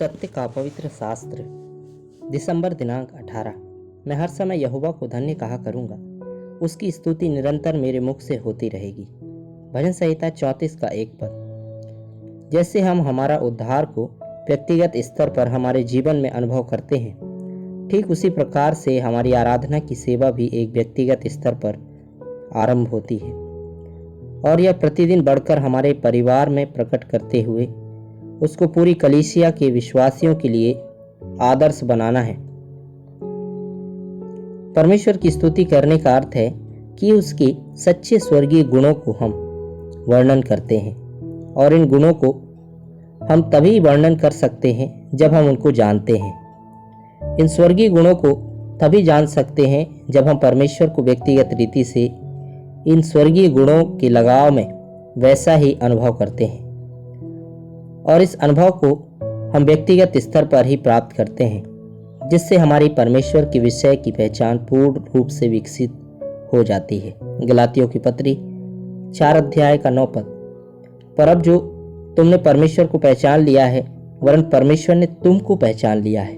सत्य का पवित्र शास्त्र। दिसंबर दिनांक 18। मैं हर समय यहोवा को धन्य कहा करूँगा, उसकी स्तुति निरंतर मेरे मुख से होती रहेगी। भजन संहिता 34 का 1 पद। जैसे हम हमारा उद्धार को व्यक्तिगत स्तर पर हमारे जीवन में अनुभव करते हैं, ठीक उसी प्रकार से हमारी आराधना की सेवा भी एक व्यक्तिगत स्तर पर आरंभ होती है और यह प्रतिदिन बढ़कर हमारे परिवार में प्रकट करते हुए उसको पूरी कलीसिया के विश्वासियों के लिए आदर्श बनाना है। परमेश्वर की स्तुति करने का अर्थ है कि उसके सच्चे स्वर्गीय गुणों को हम वर्णन करते हैं और इन गुणों को हम तभी वर्णन कर सकते हैं जब हम उनको जानते हैं। इन स्वर्गीय गुणों को तभी जान सकते हैं जब हम परमेश्वर को व्यक्तिगत रीति से इन स्वर्गीय गुणों के लगाव में वैसा ही अनुभव करते हैं और इस अनुभव को हम व्यक्तिगत स्तर पर ही प्राप्त करते हैं, जिससे हमारी परमेश्वर के विषय की पहचान पूर्ण रूप से विकसित हो जाती है। गलातियों की पत्री 4 अध्याय का 9 पद। पर अब जो तुमने परमेश्वर को पहचान लिया है, वरन परमेश्वर ने तुमको पहचान लिया है।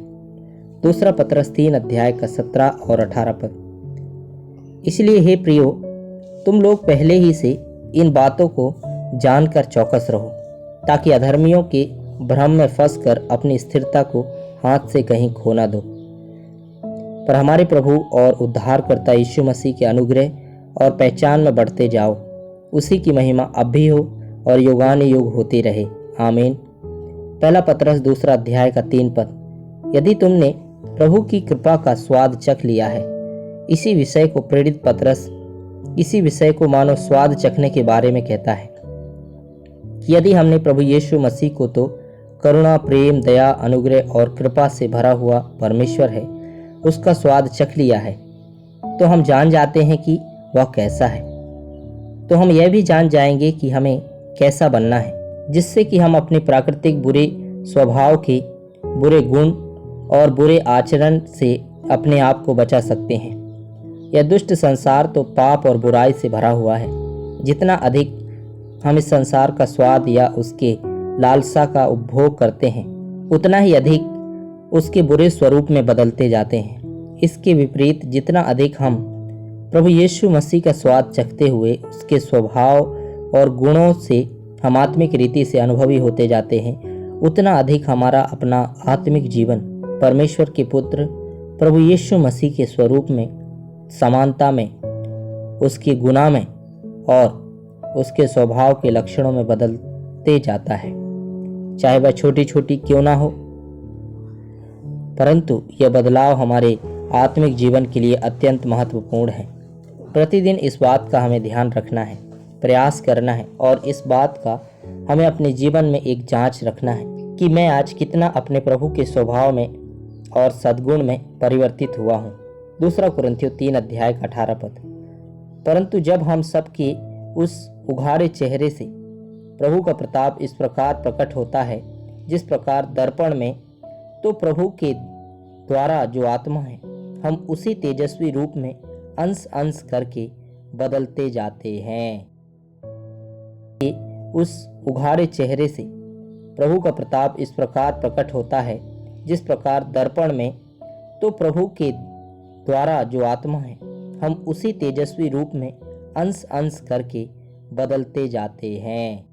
दूसरा पत्रस 3 अध्याय का 17 और 18 पद। इसलिए हे प्रियो, तुम लोग पहले ही से इन बातों को जानकर चौकस रहो, ताकि अधर्मियों के भ्रम में फंसकर अपनी स्थिरता को हाथ से कहीं खो ना दो, पर हमारे प्रभु और उद्धारकर्ता यीशु मसीह के अनुग्रह और पहचान में बढ़ते जाओ। उसी की महिमा अब भी हो और युगानुयुग होती रहे। आमीन। पहला पत्रस 2 अध्याय का 3 पद। यदि तुमने प्रभु की कृपा का स्वाद चख लिया है, इसी विषय को प्रेरित पत्रस इसी विषय को मानो स्वाद चखने के बारे में कहता है। यदि हमने प्रभु यीशु मसीह को तो करुणा, प्रेम, दया, अनुग्रह और कृपा से भरा हुआ परमेश्वर है, उसका स्वाद चख लिया है, तो हम जान जाते हैं कि वह कैसा है। तो हम यह भी जान जाएंगे कि हमें कैसा बनना है, जिससे कि हम अपने प्राकृतिक बुरे स्वभाव के बुरे गुण और बुरे आचरण से अपने आप को बचा सकते हैं। यह दुष्ट संसार तो पाप और बुराई से भरा हुआ है। जितना अधिक हम इस संसार का स्वाद या उसके लालसा का उपभोग करते हैं, उतना ही अधिक उसके बुरे स्वरूप में बदलते जाते हैं। इसके विपरीत जितना अधिक हम प्रभु यीशु मसीह का स्वाद चखते हुए उसके स्वभाव और गुणों से हम आत्मिक रीति से अनुभवी होते जाते हैं, उतना अधिक हमारा अपना आत्मिक जीवन परमेश्वर के पुत्र प्रभु यीशु मसीह के स्वरूप में, समानता में, उसके गुणा में और उसके स्वभाव के लक्षणों में बदलते जाता है, चाहे वह छोटी छोटी क्यों ना हो। परंतु यह बदलाव हमारे आत्मिक जीवन के लिए अत्यंत महत्वपूर्ण है। प्रतिदिन इस बात का हमें ध्यान रखना है, प्रयास करना है और इस बात का हमें अपने जीवन में एक जांच रखना है कि मैं आज कितना अपने प्रभु के स्वभाव में और सद्गुण में परिवर्तित हुआ हूँ। 2 कुरिन्थियों 3 अध्याय का 18 पद। परंतु जब हम सबके उस उघाड़े चेहरे से प्रभु का प्रताप इस प्रकार प्रकट होता है, जिस प्रकार दर्पण में, तो प्रभु के द्वारा जो आत्मा है, हम उसी तेजस्वी रूप में अंश अंश करके बदलते जाते हैं। उस उघाड़े चेहरे से प्रभु का प्रताप इस प्रकार प्रकट होता है, जिस प्रकार दर्पण में, तो प्रभु के द्वारा जो आत्मा है, हम उसी तेजस्वी रूप में अंश अंश करके बदलते जाते हैं।